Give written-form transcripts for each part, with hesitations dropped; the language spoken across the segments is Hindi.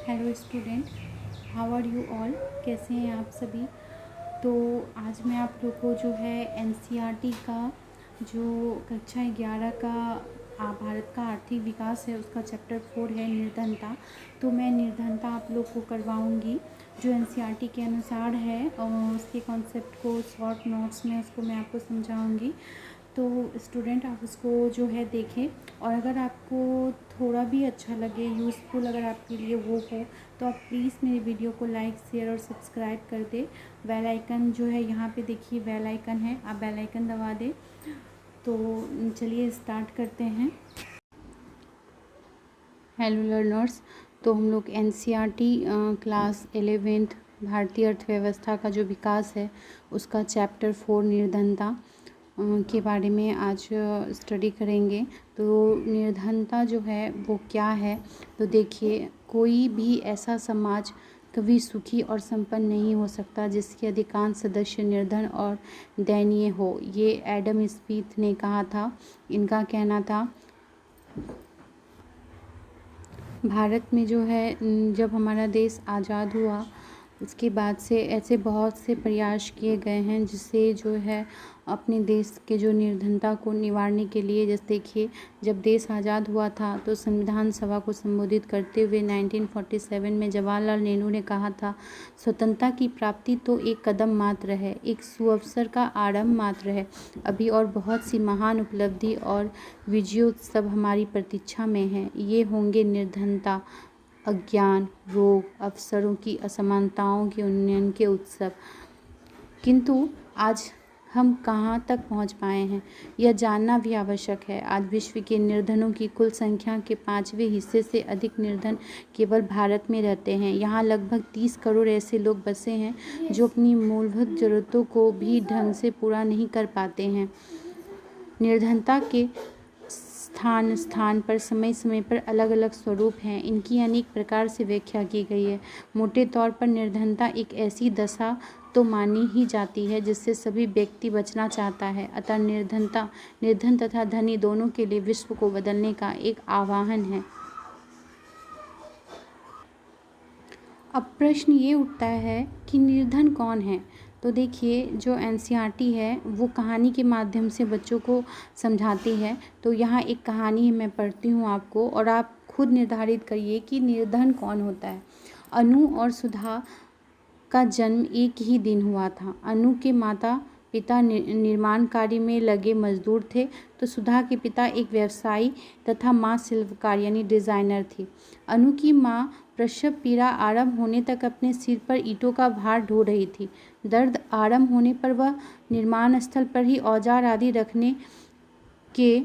Hello student, how are you all. कैसे हैं आप सभी। तो आज मैं आप लोग को जो है एनसीईआरटी का जो कक्षा 11 का भारत का आर्थिक विकास है उसका चैप्टर 4 है निर्धनता। तो मैं निर्धनता आप लोग को करवाऊंगी जो एनसीईआरटी के अनुसार है, और उसके कॉन्सेप्ट को शॉर्ट नोट्स में उसको मैं आपको समझाऊंगी। तो स्टूडेंट आप उसको जो है देखें, और अगर आपको थोड़ा भी अच्छा लगे, यूज़फुल अगर आपके लिए वो हो, तो आप प्लीज़ मेरी वीडियो को लाइक शेयर और सब्सक्राइब कर दें। बेल आइकन जो है यहाँ पे देखिए बेल आइकन है, आप बेल आइकन दबा दें। तो चलिए स्टार्ट करते हैं। हेलो लर्नर्स, तो हम लोग एनसीईआरटी क्लास 11th भारतीय अर्थव्यवस्था का जो विकास है उसका चैप्टर 4 निर्धनता के बारे में आज स्टडी करेंगे। तो निर्धनता जो है वो क्या है। तो देखिए, कोई भी ऐसा समाज कभी सुखी और संपन्न नहीं हो सकता जिसके अधिकांश सदस्य निर्धन और दयनीय हो। ये एडम स्मिथ ने कहा था। इनका कहना था भारत में जो है जब हमारा देश आज़ाद हुआ उसके बाद से ऐसे बहुत से प्रयास किए गए हैं जिससे जो है अपने देश के जो निर्धनता को निवारने के लिए। जैसे देखिए, जब देश आज़ाद हुआ था तो संविधान सभा को संबोधित करते हुए 1947 में जवाहरलाल नेहरू ने कहा था, स्वतंत्रता की प्राप्ति तो एक कदम मात्र है, एक सुअवसर का आरंभ मात्र है। अभी और बहुत सी महान उपलब्धि और विजयोत्सव हमारी प्रतीक्षा में हैं। ये होंगे निर्धनता, अज्ञान, रोग, अवसरों की असमानताओं के उन्नयन के उत्सव। किंतु आज हम कहाँ तक पहुँच पाए हैं यह जानना भी आवश्यक है। आज विश्व के निर्धनों की कुल संख्या के 5वें हिस्से से अधिक निर्धन केवल भारत में रहते हैं। यहाँ लगभग 30 करोड़ ऐसे लोग बसे हैं जो अपनी मूलभूत ज़रूरतों को भी ढंग से पूरा नहीं कर पाते हैं। निर्धनता के स्थान स्थान पर समय समय पर अलग अलग स्वरूप हैं। इनकी अनेक प्रकार से व्याख्या की गई है। मोटे तौर पर निर्धनता एक ऐसी दशा तो मानी ही जाती है जिससे सभी व्यक्ति बचना चाहता है। अतः निर्धन तथा धनी दोनों के लिए विश्व को बदलने का एक आह्वान है। अब प्रश्न ये उठता है कि निर्धन कौन है। तो देखिए, जो एनसीईआरटी है वो कहानी के माध्यम से बच्चों को समझाती है। तो यहाँ एक कहानी मैं पढ़ती हूँ आपको, और आप खुद निर्धारित करिए कि निर्धन कौन होता है। अनु और सुधा का जन्म एक ही दिन हुआ था। अनु के माता पिता निर्माण कार्य में लगे मजदूर थे, तो सुधा के पिता एक व्यवसायी तथा माँ शिल्पकार यानी डिज़ाइनर थी। अनु की माँ प्रसव पीड़ा आरंभ होने तक अपने सिर पर ईंटों का भार ढो रही थी। दर्द आरंभ होने पर वह निर्माण स्थल पर ही औजार आदि रखने के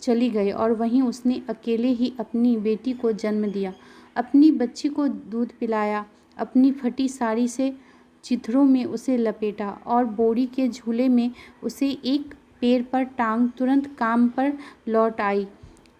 चली गई, और वहीं उसने अकेले ही अपनी बेटी को जन्म दिया। अपनी बच्ची को दूध पिलाया, अपनी फटी साड़ी से चिथड़ों में उसे लपेटा और बोरी के झूले में उसे एक पैर पर टांग तुरंत काम पर लौट आई।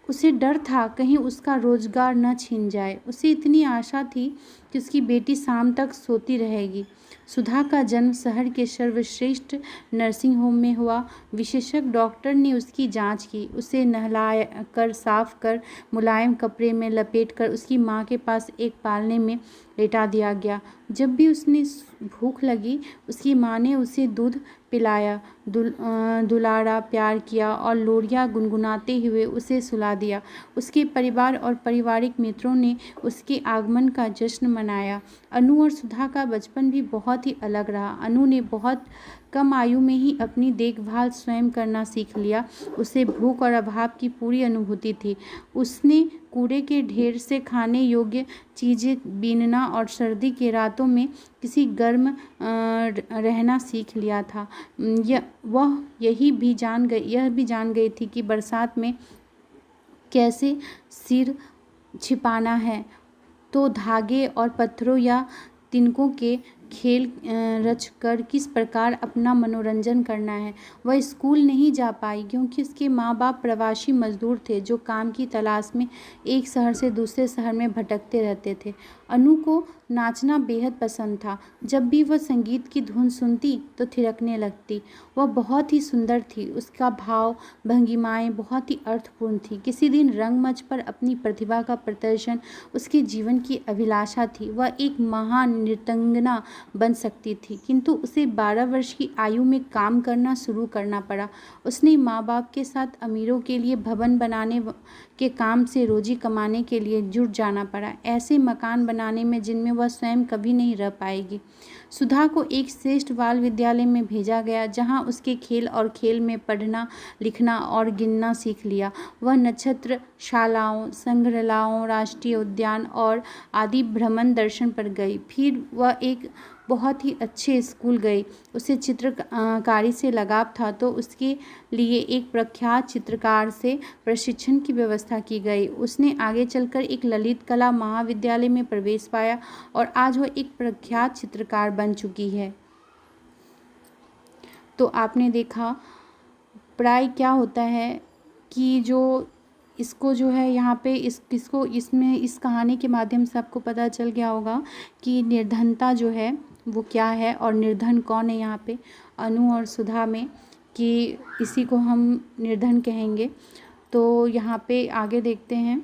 उसे डर था कहीं उसका रोजगार न छिन जाए। उसे इतनी आशा थी कि उसकी बेटी शाम तक सोती रहेगी। सुधा का जन्म शहर के सर्वश्रेष्ठ नर्सिंग होम में हुआ। विशेषज्ञ डॉक्टर ने उसकी जांच की, उसे नहला कर, साफ कर, मुलायम कपड़े में लपेट कर उसकी माँ के पास एक पालने में लेटा दिया गया। जब भी उसने भूख लगी उसकी माँ ने उसे दूध पिलाया, दुलारा, प्यार किया और लोरियां गुनगुनाते हुए उसे सुला दिया। उसके परिवार और पारिवारिक मित्रों ने उसके आगमन का जश्न मनाया। अनु और सुधा का बचपन भी बहुत ही अलग रहा। अनु ने बहुत कम आयु में ही अपनी देखभाल स्वयं करना सीख लिया। उसे भूख और अभाव की पूरी अनुभूति थी। उसने कूड़े के ढेर से खाने योग्य चीज़ें बीनना और सर्दी के रातों में किसी गर्म रहना सीख लिया था। वह यह भी जान गई थी कि बरसात में कैसे सिर छिपाना है। तो धागे और पत्थरों या तिनकों के खेल रचकर किस प्रकार अपना मनोरंजन करना है। वह स्कूल नहीं जा पाई क्योंकि उसके माँ बाप प्रवासी मजदूर थे जो काम की तलाश में एक शहर से दूसरे शहर में भटकते रहते थे। अनु को नाचना बेहद पसंद था। जब भी वह संगीत की धुन सुनती तो थिरकने लगती। वह बहुत ही सुंदर थी। उसका भाव भंगिमाएं बहुत ही अर्थपूर्ण थी। किसी दिन रंगमंच पर अपनी प्रतिभा का प्रदर्शन उसके जीवन की अभिलाषा थी। वह एक महान नृत्यांगना बन सकती थी, किंतु उसे 12 वर्ष की आयु में काम करना शुरू करना पड़ा। उसने माँ बाप के साथ अमीरों के लिए भवन बनाने के काम से रोजी कमाने के लिए जुट जाना पड़ा, ऐसे मकान बनाने में जिनमें वह स्वयं कभी नहीं रह पाएगी। सुधा को एक श्रेष्ठ बाल विद्यालय में भेजा गया जहां उसके खेल और खेल में पढ़ना लिखना और गिनना सीख लिया। वह नक्षत्र शालाओं, संग्रहालयों, राष्ट्रीय उद्यान और आदि भ्रमण दर्शन पर गई। फिर वह एक बहुत ही अच्छे स्कूल गई। उसे चित्रकारी से लगाव था तो उसके लिए एक प्रख्यात चित्रकार से प्रशिक्षण की व्यवस्था की गई। उसने आगे चलकर एक ललित कला महाविद्यालय में प्रवेश पाया और आज वह एक प्रख्यात चित्रकार बन चुकी है। तो आपने देखा प्राय क्या होता है कि जो इसको जो है यहाँ पे इसमें इस कहानी के माध्यम से आपको पता चल गया होगा कि निर्धनता जो है वो क्या है और निर्धन कौन है। यहाँ पे अनु और सुधा में कि इसी को हम निर्धन कहेंगे। तो यहाँ पे आगे देखते हैं।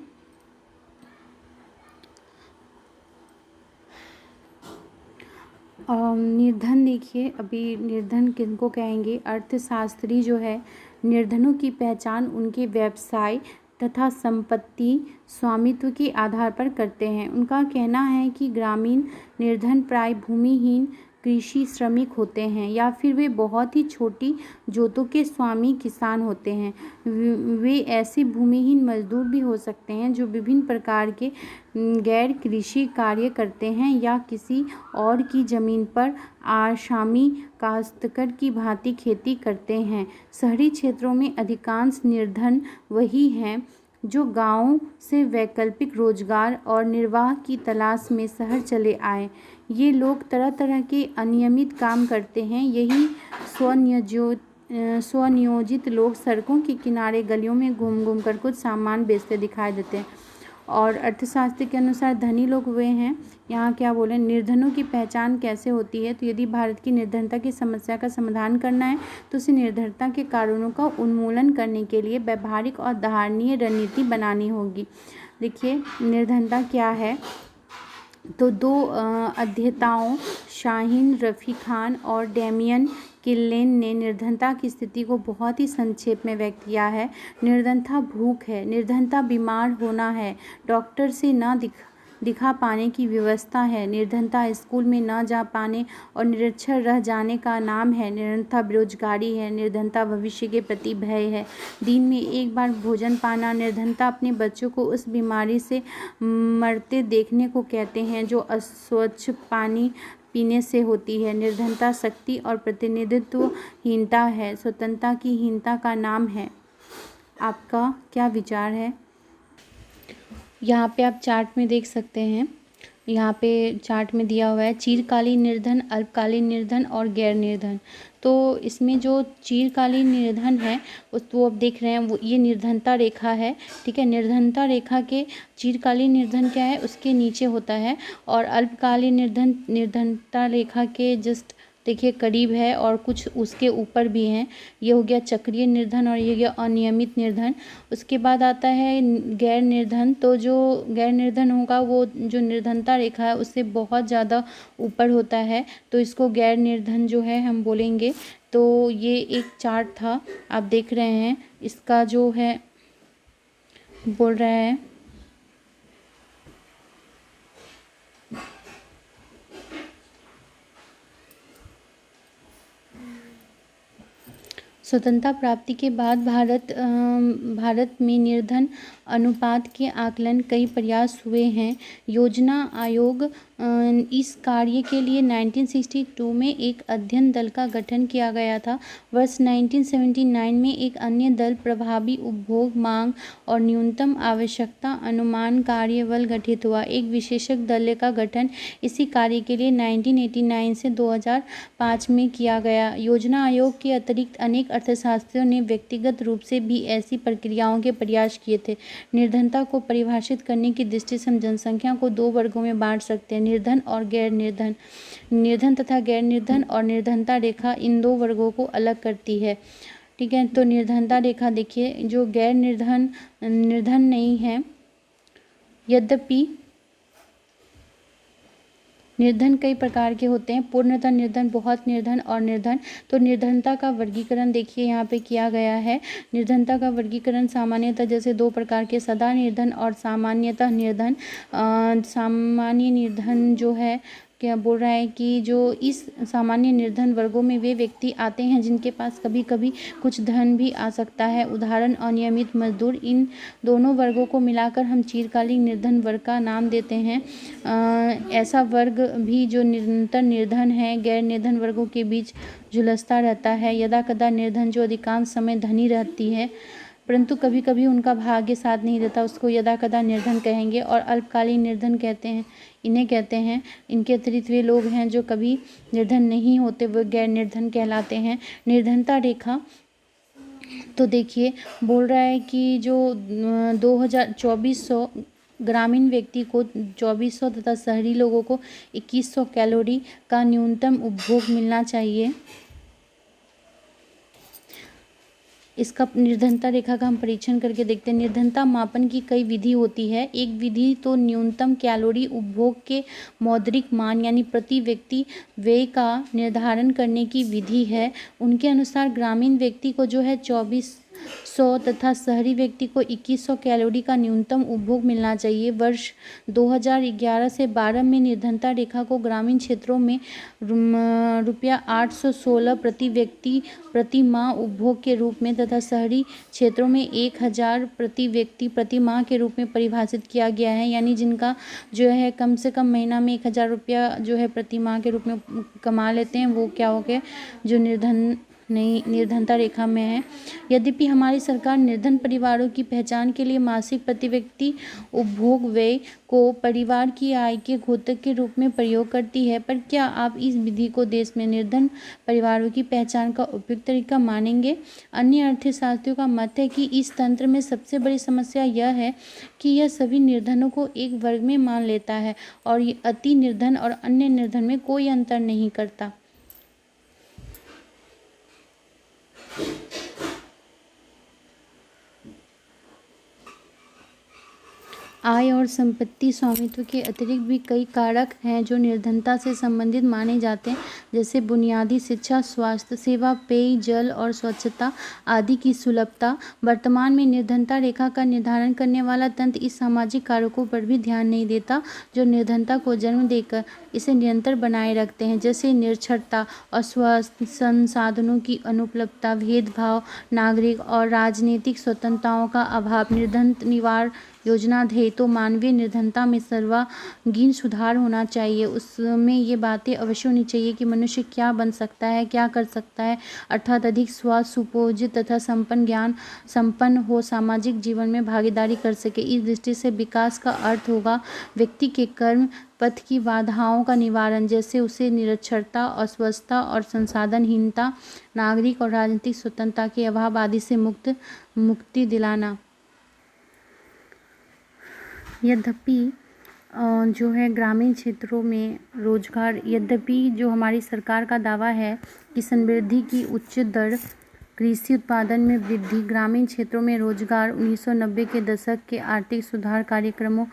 निर्धन देखिए, अभी निर्धन किनको कहेंगे। अर्थशास्त्री जो है निर्धनों की पहचान उनके व्यवसाय तथा संपत्ति स्वामित्व के आधार पर करते हैं। उनका कहना है कि ग्रामीण निर्धन प्राय भूमिहीन कृषि श्रमिक होते हैं या फिर वे बहुत ही छोटी जोतों के स्वामी किसान होते हैं। वे ऐसे भूमिहीन मजदूर भी हो सकते हैं जो विभिन्न प्रकार के गैर कृषि कार्य करते हैं या किसी और की जमीन पर आसामी काश्तकार की भांति खेती करते हैं। शहरी क्षेत्रों में अधिकांश निर्धन वही हैं जो गांवों से वैकल्पिक रोजगार और निर्वाह की तलाश में शहर चले आए। ये लोग तरह तरह के अनियमित काम करते हैं। यही स्वनियोजित लोग सड़कों के किनारे गलियों में घूम घूम कर कुछ सामान बेचते दिखाई देते हैं। और अर्थशास्त्र के अनुसार धनी लोग वे हैं, यहाँ क्या बोले, निर्धनों की पहचान कैसे होती है। तो यदि भारत की निर्धनता की समस्या का समाधान करना है तो उसे निर्धनता के कारणों का उन्मूलन करने के लिए व्यावहारिक और धारणीय रणनीति बनानी होगी। देखिए निर्धनता क्या है। तो दो अध्येताओं शाहीन रफ़ी खान और डेमियन किल्लेन ने निर्धनता की स्थिति को बहुत ही संक्षेप में व्यक्त किया है। निर्धनता भूख है, निर्धनता बीमार होना है, डॉक्टर से न दिखा पाने की व्यवस्था है, निर्धनता स्कूल में न जा पाने और निरक्षर रह जाने का नाम है, निर्धनता बेरोजगारी है, निर्धनता भविष्य के प्रति भय है, दिन में एक बार भोजन पाना, निर्धनता अपने बच्चों को उस बीमारी से मरते देखने को कहते हैं जो अस्वच्छ पानी पीने से होती है, निर्धनता शक्ति और प्रतिनिधित्वहीनता है, स्वतंत्रता की हीनता का नाम है। आपका क्या विचार है। यहाँ पे आप चार्ट में देख सकते हैं। यहाँ पे चार्ट में दिया हुआ है चिरकालीन निर्धन, अल्पकालीन निर्धन और गैर निर्धन। तो इसमें जो चिरकालीन निर्धन है वो आप देख रहे हैं, वो ये निर्धनता रेखा है, ठीक है। निर्धनता रेखा के चिरकालीन निर्धन क्या है उसके नीचे होता है और अल्पकालीन निर्धन निर्धनता रेखा के जस्ट देखिए करीब है और कुछ उसके ऊपर भी हैं। ये हो गया चक्रीय निर्धन और ये हो गया अनियमित निर्धन। उसके बाद आता है गैर निर्धन। तो जो गैर निर्धन होगा वो जो निर्धनता रेखा है उससे बहुत ज़्यादा ऊपर होता है, तो इसको गैर निर्धन जो है हम बोलेंगे। तो ये एक चार्ट था, आप देख रहे हैं, इसका जो है बोल रहा है स्वतंत्रता प्राप्ति के बाद भारत में निर्धन अनुपात के आकलन कई प्रयास हुए हैं। योजना आयोग इस कार्य के लिए 1962 में एक अध्ययन दल का गठन किया गया था। वर्ष 1979 में एक अन्य दल प्रभावी उपभोग मांग और न्यूनतम आवश्यकता अनुमान कार्यबल गठित हुआ। एक विशेषज्ञ दल का गठन इसी कार्य के लिए 1989 से 2005 में किया गया। योजना आयोग के अतिरिक्त अनेक अर्थशास्त्रियों ने व्यक्तिगत रूप से भी ऐसी प्रक्रियाओं के प्रयास किए थे। निर्धनता को परिभाषित करने की दृष्टि से हम जनसंख्या को 2 वर्गों में बांट सकते हैं, निर्धन और गैर निर्धन। निर्धन तथा गैर निर्धन और निर्धनता रेखा इन 2 वर्गों को अलग करती है। ठीक है, तो निर्धनता रेखा देखिए, जो गैर निर्धन नहीं है, यद्यपि निर्धन कई प्रकार के होते हैं, पूर्णतः निर्धन, बहुत निर्धन और निर्धन। तो निर्धनता का वर्गीकरण देखिए यहाँ पे किया गया है। निर्धनता का वर्गीकरण सामान्यतः जैसे 2 प्रकार के, सदा निर्धन और सामान्यतः निर्धन। सामान्य निर्धन जो है, क्या बोल रहा है कि जो इस सामान्य निर्धन वर्गों में वे व्यक्ति आते हैं जिनके पास कभी कभी कुछ धन भी आ सकता है, उदाहरण अनियमित मजदूर। इन दोनों वर्गों को मिलाकर हम चिरकालीन निर्धन वर्ग का नाम देते हैं। ऐसा वर्ग भी जो निरंतर निर्धन है, गैर निर्धन वर्गों के बीच झुलसता रहता है। यदाकदा निर्धन जो अधिकांश समय धनी रहती है परंतु कभी कभी उनका भाग्य साथ नहीं देता, उसको यदाकदा निर्धन कहेंगे। और अल्पकालीन निर्धन इन्हें कहते हैं। इनके अतिरिक्त वे लोग हैं जो कभी निर्धन नहीं होते, वो गैर निर्धन कहलाते हैं। निर्धनता रेखा तो देखिए बोल रहा है कि जो 2400 ग्रामीण व्यक्ति को 2400 तथा शहरी लोगों को 2100 कैलोरी का न्यूनतम उपभोग मिलना चाहिए। इसका निर्धनता रेखा का हम परीक्षण करके देखते हैं। निर्धनता मापन की कई विधि होती है। एक विधि तो न्यूनतम कैलोरी उपभोग के मौद्रिक मान यानी प्रति व्यक्ति व्यय का निर्धारण करने की विधि है। उनके अनुसार ग्रामीण व्यक्ति को जो है 2400 तथा शहरी व्यक्ति को 2100 कैलोरी का न्यूनतम उपभोग मिलना चाहिए। वर्ष 2011 से 12 में निर्धनता रेखा को ग्रामीण क्षेत्रों में ₹816 प्रति व्यक्ति प्रति माह उपभोग के रूप में तथा शहरी क्षेत्रों में 1000 प्रति व्यक्ति प्रति माह के रूप में परिभाषित किया गया है। यानी जिनका जो है कम से कम महीना में 1000 रुपया जो है प्रति माह के रूप में कमा लेते हैं, वो क्या हो गए, जो निर्धनता रेखा में है। यद्यपि हमारी सरकार निर्धन परिवारों की पहचान के लिए मासिक प्रति व्यक्ति उपभोग व्यय को परिवार की आय के घोतक के रूप में प्रयोग करती है, पर क्या आप इस विधि को देश में निर्धन परिवारों की पहचान का उपयुक्त तरीका मानेंगे? अन्य अर्थशास्त्रियों का मत है कि इस तंत्र में सबसे बड़ी समस्या यह है कि यह सभी निर्धनों को एक वर्ग में मान लेता है और ये अति निर्धन और अन्य निर्धन में कोई अंतर नहीं करता। आय और संपत्ति स्वामित्व के अतिरिक्त भी कई कारक हैं जो निर्धनता से संबंधित माने जाते हैं, जैसे बुनियादी शिक्षा, स्वास्थ्य सेवा, पेय जल और स्वच्छता आदि की सुलभता। वर्तमान में निर्धनता रेखा का निर्धारण करने वाला तंत्र इस सामाजिक कारकों पर भी ध्यान नहीं देता जो निर्धनता को जन्म देकर इसे निरंतर बनाए रखते हैं, जैसे निरक्षरता, अस्वस्थ संसाधनों की अनुपलब्धता, भेदभाव, नागरिक और राजनीतिक स्वतंत्रताओं का अभाव। निर्धन निवारण योजना ध्येय तो मानवीय निर्धनता में सर्वांगीण सुधार होना चाहिए। उसमें ये बातें अवश्य होनी चाहिए कि मनुष्य क्या बन सकता है, क्या कर सकता है, अर्थात अधिक स्वास्थ्य, सुपोषित तथा संपन्न ज्ञान संपन्न हो, सामाजिक जीवन में भागीदारी कर सके। इस दृष्टि से विकास का अर्थ होगा व्यक्ति के कर्म पथ की बाधाओं का निवारण, जैसे उसे निरक्षरता, अस्वस्थता और संसाधनहीनता, नागरिक और राजनीतिक स्वतंत्रता के अभाव आदि से मुक्ति दिलाना। यद्यपि जो है ग्रामीण क्षेत्रों में रोजगार, यद्यपि जो हमारी सरकार का दावा है कि समृद्धि की उच्च दर, कृषि उत्पादन में वृद्धि, ग्रामीण क्षेत्रों में रोजगार, 1990 के दशक के आर्थिक सुधार कार्यक्रमों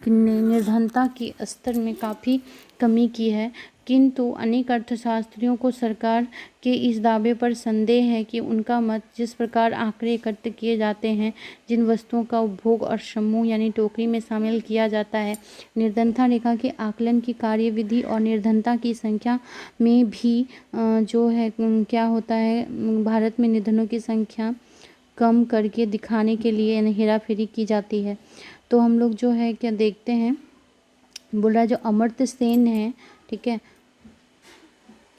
ने निर्धनता के स्तर में काफ़ी कमी की है। किंतु अनेक अर्थशास्त्रियों को सरकार के इस दावे पर संदेह है कि उनका मत जिस प्रकार आंकड़े एकत्र किए जाते हैं, जिन वस्तुओं का उपभोग और समूह यानी टोकरी में शामिल किया जाता है, निर्धनता रेखा के आकलन की कार्यविधि और निर्धनता की संख्या में भी जो है क्या होता है, भारत में निर्धनों की संख्या कम करके दिखाने के लिए यानी हेराफेरी की जाती है। तो हम लोग जो है क्या देखते हैं, बोल रहा है जो अमर्त्य सेन है, ठीक है,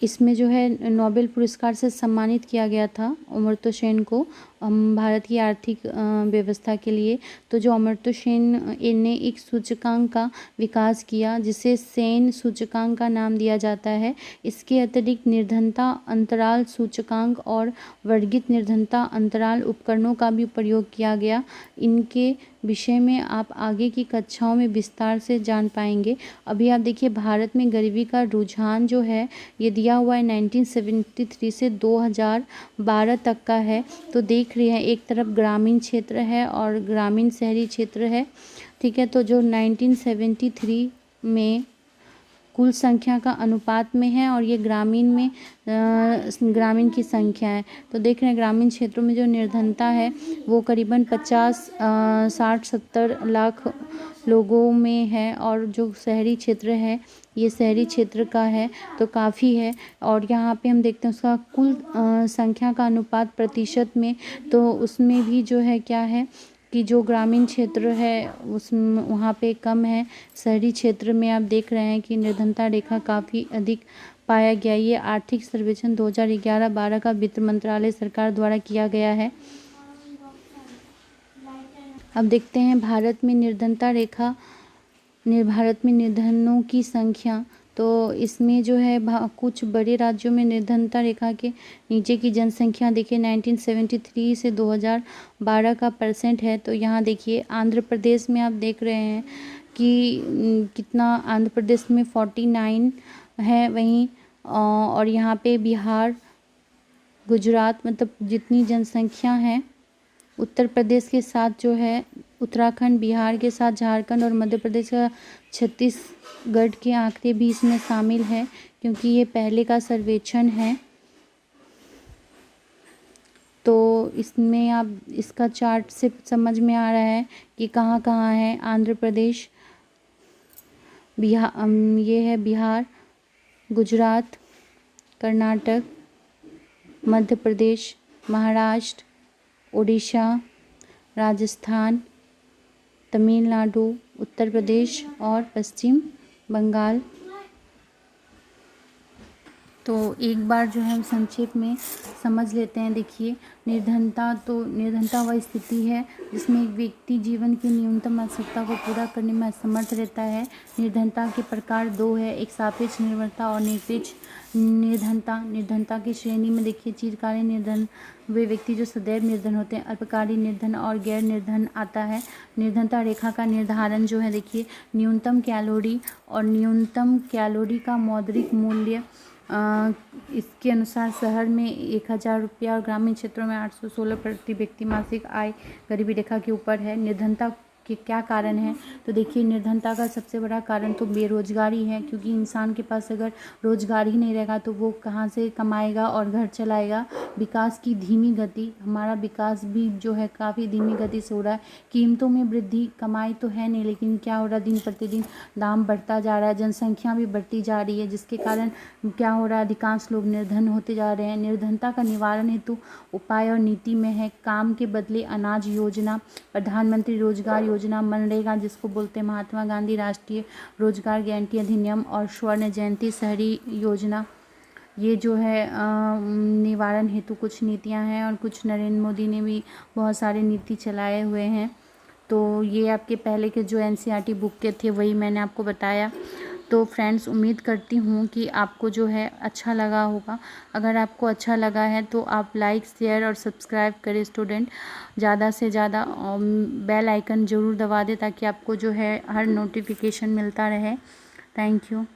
इसमें जो है नोबेल पुरस्कार से सम्मानित किया गया था अमर्त्य सेन को भारत की आर्थिक व्यवस्था के लिए। तो जो अमर्त्य सेन ने एक सूचकांक का विकास किया जिसे सेन सूचकांक का नाम दिया जाता है। इसके अतिरिक्त निर्धनता अंतराल सूचकांक और वर्गित निर्धनता अंतराल उपकरणों का भी प्रयोग किया गया। इनके विषय में आप आगे की कक्षाओं में विस्तार से जान पाएंगे। अभी आप देखिए भारत में गरीबी का रुझान जो है ये दिया हुआ है 1973 से 2012 तक का है। तो देख रहे हैं एक तरफ ग्रामीण क्षेत्र है और ग्रामीण शहरी क्षेत्र है, ठीक है। तो जो 1973 में कुल संख्या का अनुपात में है और ये ग्रामीण में ग्रामीण की संख्या है। तो देख रहे हैं ग्रामीण क्षेत्रों में जो निर्धनता है वो करीबन 60-70 लाख लोगों में है और जो शहरी क्षेत्र है ये शहरी क्षेत्र का है तो काफ़ी है। और यहाँ पे हम देखते हैं उसका कुल संख्या का अनुपात प्रतिशत में, तो उसमें भी जो है क्या है कि जो ग्रामीण क्षेत्र है उसमें वहाँ पे कम है। शहरी क्षेत्र में आप देख रहे हैं कि निर्धनता रेखा काफ़ी अधिक पाया गया। ये आर्थिक सर्वेक्षण 2011-12 का वित्त मंत्रालय सरकार द्वारा किया गया है। अब देखते हैं भारत में निर्धनता रेखा भारत में निर्धनों की संख्या। तो इसमें जो है कुछ बड़े राज्यों में निर्धनता रेखा के नीचे की जनसंख्या देखिए 1973 से 2012 का % है। तो यहाँ देखिए आंध्र प्रदेश में आप देख रहे हैं कि कितना आंध्र प्रदेश में 49 है वहीं, और यहाँ पे बिहार गुजरात मतलब जितनी जनसंख्या है उत्तर प्रदेश के साथ जो है उत्तराखंड, बिहार के साथ झारखंड और मध्य प्रदेश का छत्तीसगढ़ के आंकड़े भी इसमें शामिल है क्योंकि ये पहले का सर्वेक्षण है। तो इसमें आप इसका चार्ट से समझ में आ रहा है कि कहाँ कहाँ है आंध्र प्रदेश, बिहार, ये है बिहार, गुजरात, कर्नाटक, मध्य प्रदेश, महाराष्ट्र, उड़ीसा, राजस्थान, तमिलनाडु, उत्तर प्रदेश और पश्चिम बंगाल। तो एक बार जो है हम संक्षेप में समझ लेते हैं। देखिए निर्धनता वह स्थिति है जिसमें एक व्यक्ति जीवन की न्यूनतम आवश्यकता को पूरा करने में असमर्थ रहता है। निर्धनता के प्रकार 2 है, एक सापेक्ष निर्भरता और निरपेक्ष निर्धनता। निर्धनता की श्रेणी में देखिए चिरकालीन निर्धन वे व्यक्ति जो सदैव निर्धन होते हैं, अल्पकालीन निर्धन और गैर निर्धन आता है। निर्धनता रेखा का निर्धारण जो है देखिए न्यूनतम कैलोरी का मौद्रिक मूल्य इसके अनुसार शहर में 1000 रुपया और ग्रामीण क्षेत्रों में 816 प्रति व्यक्ति मासिक आय गरीबी रेखा के ऊपर है। निर्धनता के क्या कारण है, तो देखिए निर्धनता का सबसे बड़ा कारण तो बेरोजगारी है, क्योंकि इंसान के पास अगर रोजगार ही नहीं रहेगा तो वो कहाँ से कमाएगा और घर चलाएगा। विकास की धीमी गति, हमारा विकास भी जो है काफ़ी धीमी गति से हो रहा है। कीमतों में वृद्धि, कमाई तो है नहीं लेकिन क्या हो रहा है दिन प्रतिदिन दाम बढ़ता जा रहा है, जनसंख्या भी बढ़ती जा रही है, जिसके कारण क्या हो रहा है अधिकांश लोग निर्धन होते जा रहे हैं। निर्धनता का निवारण हेतु उपाय और नीति में है काम के बदले अनाज योजना, प्रधानमंत्री रोजगार योजना, मनरेगा जिसको बोलते हैं महात्मा गांधी राष्ट्रीय रोजगार गारंटी अधिनियम और स्वर्ण जयंती शहरी योजना। ये जो है निवारण हेतु कुछ नीतियां हैं और कुछ नरेंद्र मोदी ने भी बहुत सारे नीति चलाए हुए हैं। तो ये आपके पहले के जो NCERT बुक के थे वही मैंने आपको बताया। तो फ्रेंड्स उम्मीद करती हूँ कि आपको जो है अच्छा लगा होगा। अगर आपको अच्छा लगा है तो आप लाइक, शेयर और सब्सक्राइब करें स्टूडेंट, ज़्यादा से ज़्यादा बेल आइकन ज़रूर दबा दें ताकि आपको जो है हर नोटिफिकेशन मिलता रहे। Thank you.